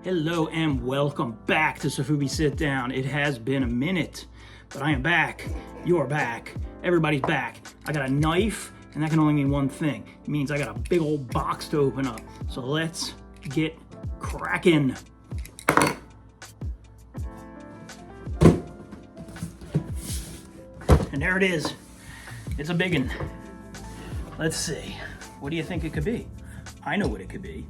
Hello and welcome back to Sofubi Sit Down. It has been a minute, but I am back. You're back. Everybody's back. I got a knife, and that can only mean one thing. It means I got a big old box to open up. So let's get cracking. And there it is. It's a biggin. Let's see. What do you think it could be? I know what it could be.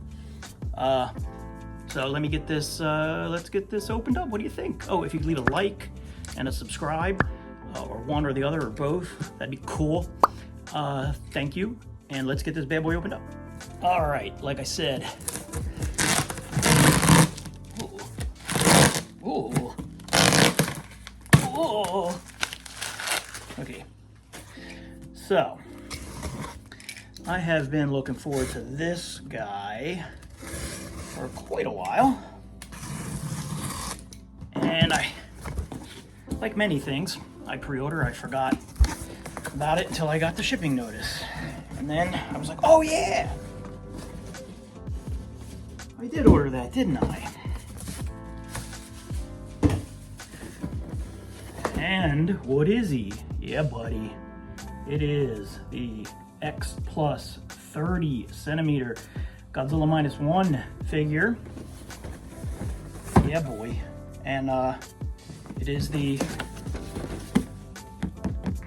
So let me get this, let's get this opened up. What do you think? Oh, if you could leave a like and a subscribe, or one or the other or both, that'd be cool. Thank you. And let's get this bad boy opened up. All right, like I said. Ooh. Ooh. Ooh. Okay. So, I have been looking forward to this guy for quite a while, and like many things, I pre-order, I forgot about it until I got the shipping notice, and then I was like, oh yeah, I did order that, didn't I? And what is he? Yeah, buddy, it is the X Plus 30 centimeter Godzilla Minus One figure. Yeah, boy. And it is the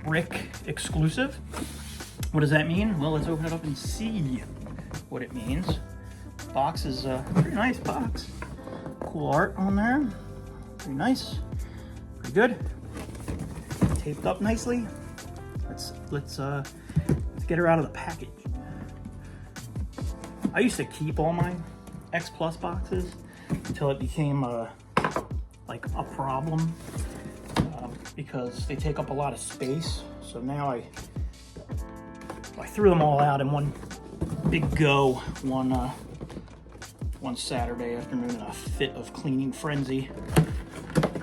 Rick exclusive. What does that mean? Well, let's open it up and see what it means. Box is a pretty nice box. Cool art on there. Pretty nice. Pretty good. Taped up nicely. Let's get her out of the package. I used to keep all my X Plus boxes until it became like a problem because they take up a lot of space. So now I threw them all out in one big go one Saturday afternoon in a fit of cleaning frenzy.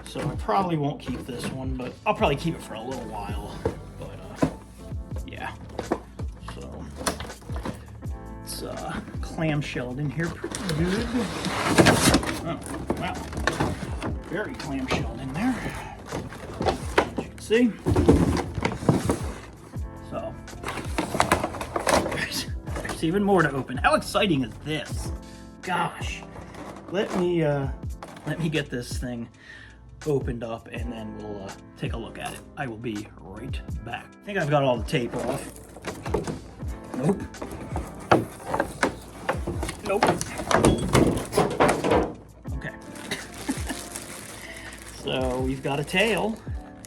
So I probably won't keep this one, but I'll probably keep it for a little while. But yeah. So it's clamshelled in here pretty good. Oh, wow. Very clamshelled in there, as you can see. So, there's even more to open. How exciting is this? Gosh. Let me get this thing opened up and then we'll take a look at it. I will be right back. I think I've got all the tape off. Nope. Nope. Okay. So we've got a tail,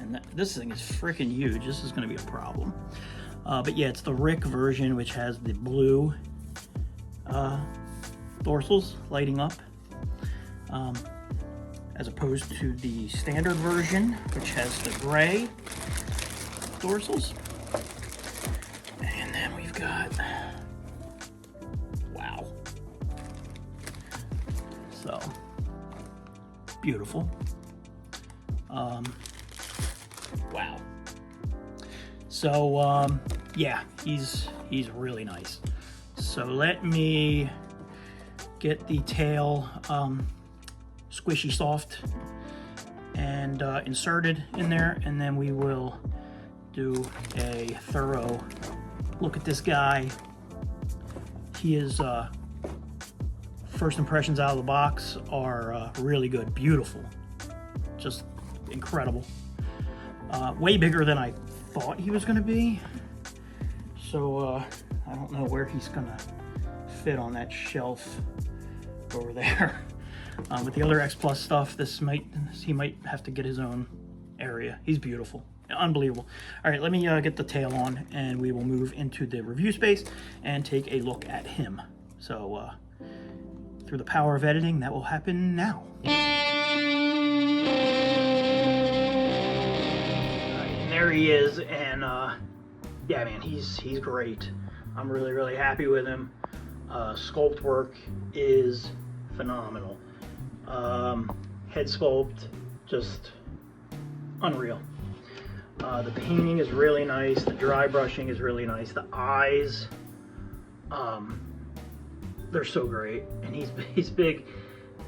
and this thing is freaking huge. This is going to be a problem. But yeah, it's the Rick version, which has the blue dorsals lighting up, as opposed to the standard version, which has the gray dorsals. And then we've got, wow. So, beautiful. Wow. So, yeah, he's really nice. So let me get the tail squishy soft and inserted in there, and then we will do a thorough look at this guy. He is first impressions out of the box are really good, beautiful, just incredible. Way bigger than I thought he was going to be, so I don't know where he's gonna fit on that shelf over there. With the other X Plus stuff, he might have to get his own area. He's beautiful, unbelievable. All right, let me get the tail on, and we will move into the review space and take a look at him. So, through the power of editing, that will happen now. All right, and there he is, and yeah, man, he's great. I'm really happy with him. Sculpt work is phenomenal. Head sculpt, just unreal. The painting is really nice. The dry brushing is really nice. The eyes, they're so great. And he's big.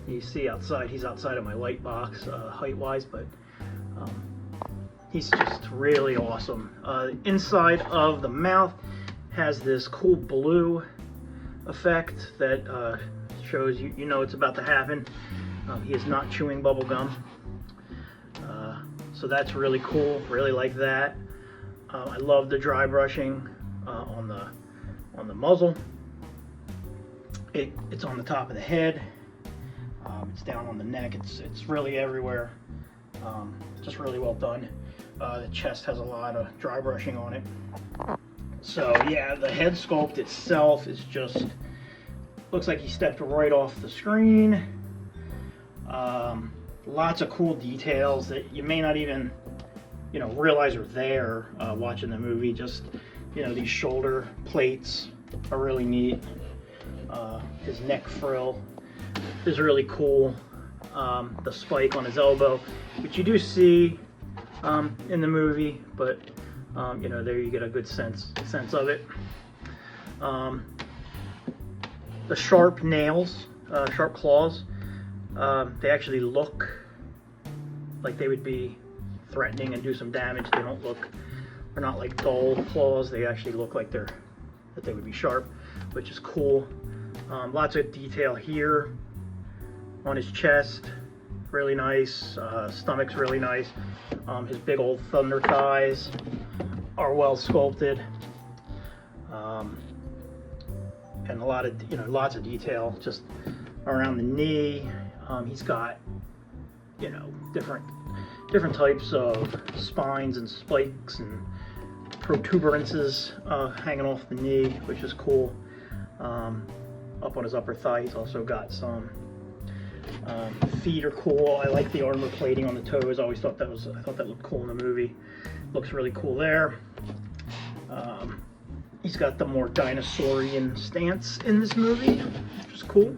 You see outside, he's outside of my light box height-wise, but he's just really awesome. Inside of the mouth has this cool blue effect that shows you know it's about to happen. He is not chewing bubble gum, so that's really cool. Really like that. I love the dry brushing on the muzzle. It's on the top of the head. It's down on the neck. It's really everywhere. Just really well done. The chest has a lot of dry brushing on it. So yeah, the head sculpt itself is just looks like he stepped right off the screen. Lots of cool details that you may not even realize are there watching the movie. Just these shoulder plates are really neat. His neck frill is really cool. The spike on his elbow, which you do see in the movie, but there you get a good sense of it. The sharp nails, sharp claws, they actually look like they would be threatening and do some damage. They're not like dull claws. They actually look like that they would be sharp, which is cool. Lots of detail here on his chest, really nice. Stomach's really nice. His big old thunder thighs are well sculpted, and lots of detail just around the knee. He's got different types of spines and spikes and protuberances hanging off the knee, which is cool. Up on his upper thigh, he's also got some feet are cool. I like the armor plating on the toes. I thought that looked cool in the movie. Looks really cool there. He's got the more dinosaurian stance in this movie, which is cool.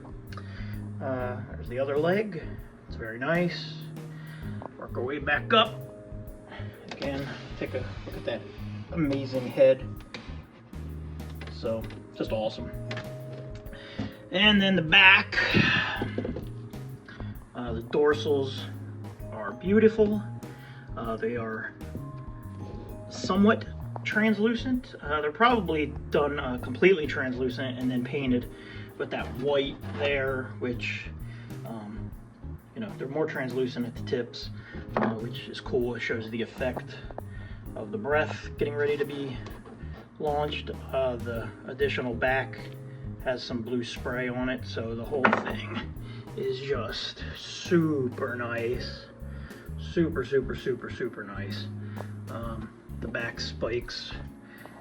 There's the other leg. It's very nice. Work our way back up. Again, take a look at that amazing head. So, just awesome. And then the back. The dorsals are beautiful. They are somewhat translucent. They're probably done completely translucent and then painted with that white there, which they're more translucent at the tips, which is cool. It shows the effect of the breath getting ready to be launched. The additional back has some blue spray on it, so the whole thing is just super nice. Super nice. The back spikes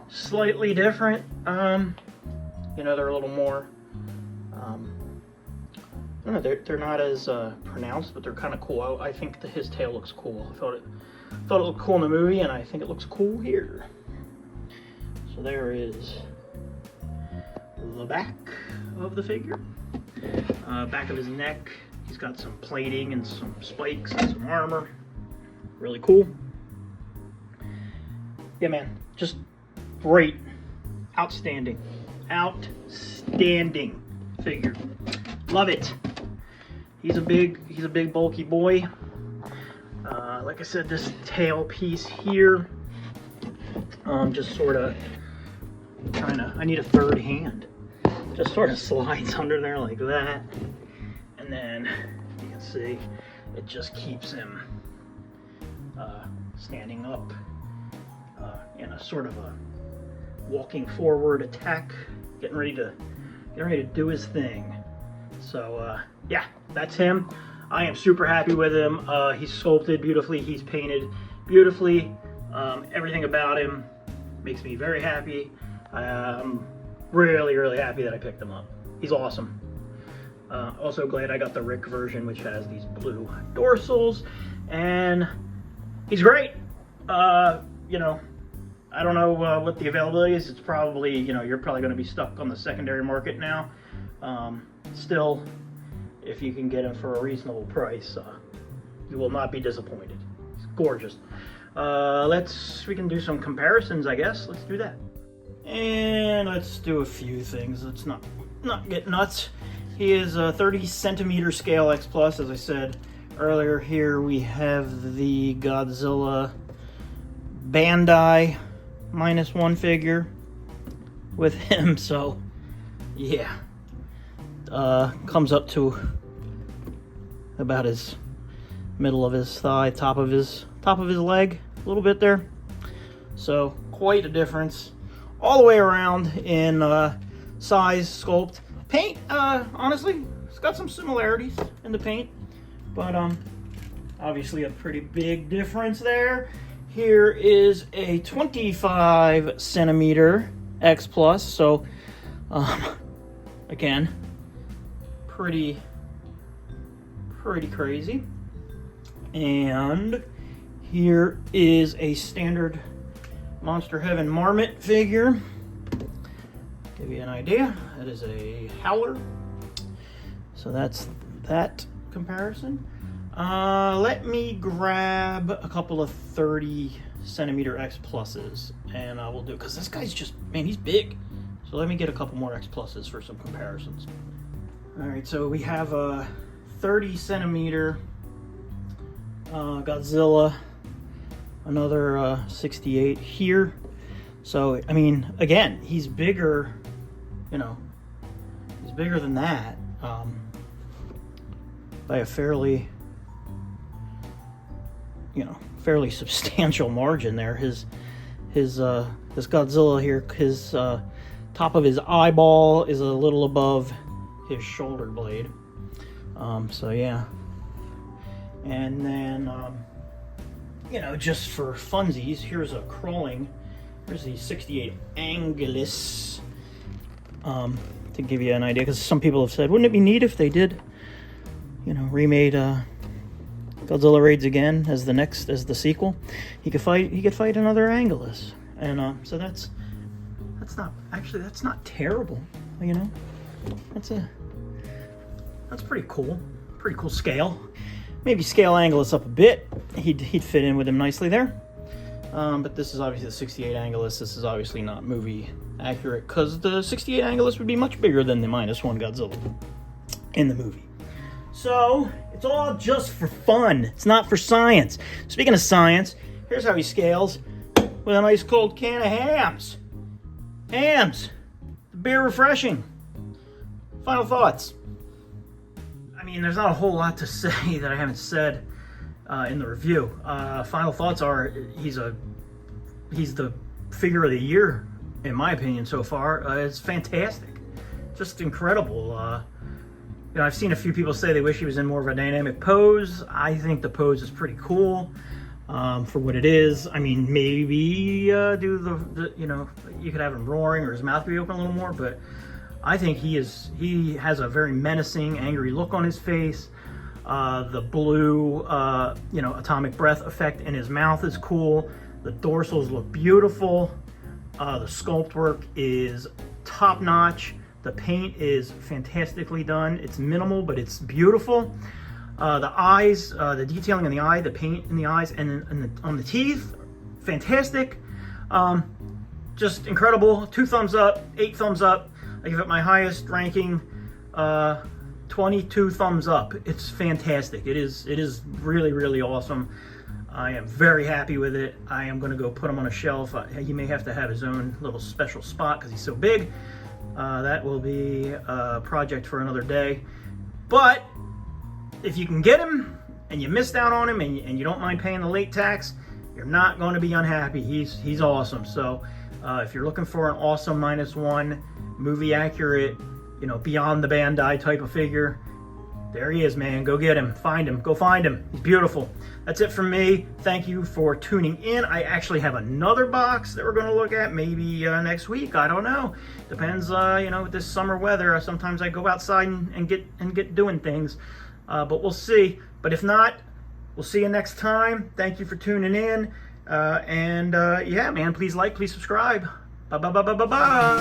slightly different. They're a little more I don't know, they're not as pronounced, but they're kind of cool. I think his tail looks cool. I thought it looked cool in the movie, and I think it looks cool here. So there is the back of the figure. Back of his neck, he's got some plating and some spikes and some armor. Really cool. Yeah, man, just great. Outstanding figure. Love it. He's a big bulky boy. Like I said, this tail piece here, just sort of I need a third hand. Just sort of slides under there like that, and then you can see it just keeps him standing up in a sort of a walking forward attack, getting ready to do his thing. So yeah, that's him. I am super happy with him. He's sculpted beautifully. He's painted beautifully. Everything about him makes me very happy. I'm really happy that I picked him up. He's awesome. Also glad I got the Rick version, which has these blue dorsals, and he's great. I don't know what the availability is. It's probably, you're probably going to be stuck on the secondary market now. Still, if you can get him for a reasonable price, you will not be disappointed. It's gorgeous. We can do some comparisons, I guess. Let's do that. And let's do a few things. Let's not get nuts He is a 30 centimeter scale X Plus. As I said earlier, here we have the Godzilla Bandai -1 figure with him. So yeah, comes up to about his middle of his thigh, top of his leg, a little bit there. So quite a difference all the way around in size, sculpt, paint. Honestly, it's got some similarities in the paint, but obviously a pretty big difference there. Here is a 25 centimeter X Plus. So again, pretty crazy. And here is a standard Monster Heaven Marmot figure. Give you an idea, that is a howler. So that's that comparison. Let me grab a couple of 30 centimeter X Pluses, and I will do, because this guy's just, man, he's big. So let me get a couple more X Pluses for some comparisons. All right, so we have a 30 centimeter Godzilla, another 68 here. So I mean, again, he's bigger, you know, he's bigger than that by a fairly, you know, fairly substantial margin there. This Godzilla here, his top of his eyeball is a little above his shoulder blade. So yeah. And then, you know, just for funsies, here's the 68 Angulus, to give you an idea, because some people have said, wouldn't it be neat if they did, you know, remade Godzilla Raids Again as the sequel? He could fight another Angulus, and so that's not terrible, you know. That's pretty cool scale. Maybe scale Angulus up a bit. He'd fit in with him nicely there. But this is obviously the 68 Angulus. This is obviously not movie accurate, because the 68 Angulus would be much bigger than the -1 Godzilla in the movie. So it's all just for fun. It's not for science. Speaking of science, here's how he scales with a nice cold can of Hams. Hams, the beer refreshing. Final thoughts. I mean, there's not a whole lot to say that I haven't said in the review. Final thoughts are, he's the figure of the year, in my opinion, so far. It's fantastic. Just incredible. You know, I've seen a few people say they wish he was in more of a dynamic pose. I think the pose is pretty cool for what it is. I mean, maybe do the, you know, you could have him roaring or his mouth be open a little more, but I think he has a very menacing, angry look on his face. The blue, you know, atomic breath effect in his mouth is cool. The dorsals look beautiful. The sculpt work is top notch. The paint is fantastically done. It's minimal, but it's beautiful. The eyes, the detailing on the eye, the paint in the eyes, and on the teeth, fantastic. Just incredible. 2 thumbs up, 8 thumbs up. I give it my highest ranking, 22 thumbs up. It's fantastic. It is really, really awesome. I am very happy with it. I am going to go put him on a shelf. He may have to have his own little special spot because he's so big. That will be a project for another day. But if you can get him and you missed out on him and you don't mind paying the late tax, you're not going to be unhappy. He's awesome. So if you're looking for an awesome -1 movie accurate, you know, beyond the Bandai type of figure, there he is, man. Go get him. Find him. Go find him. He's beautiful. That's it from me. Thank you for tuning in. I actually have another box that we're going to look at maybe next week. I don't know. Depends, you know, with this summer weather. Sometimes I go outside and get doing things. But we'll see. But if not, we'll see you next time. Thank you for tuning in. Yeah, man, please like, please subscribe. Bye.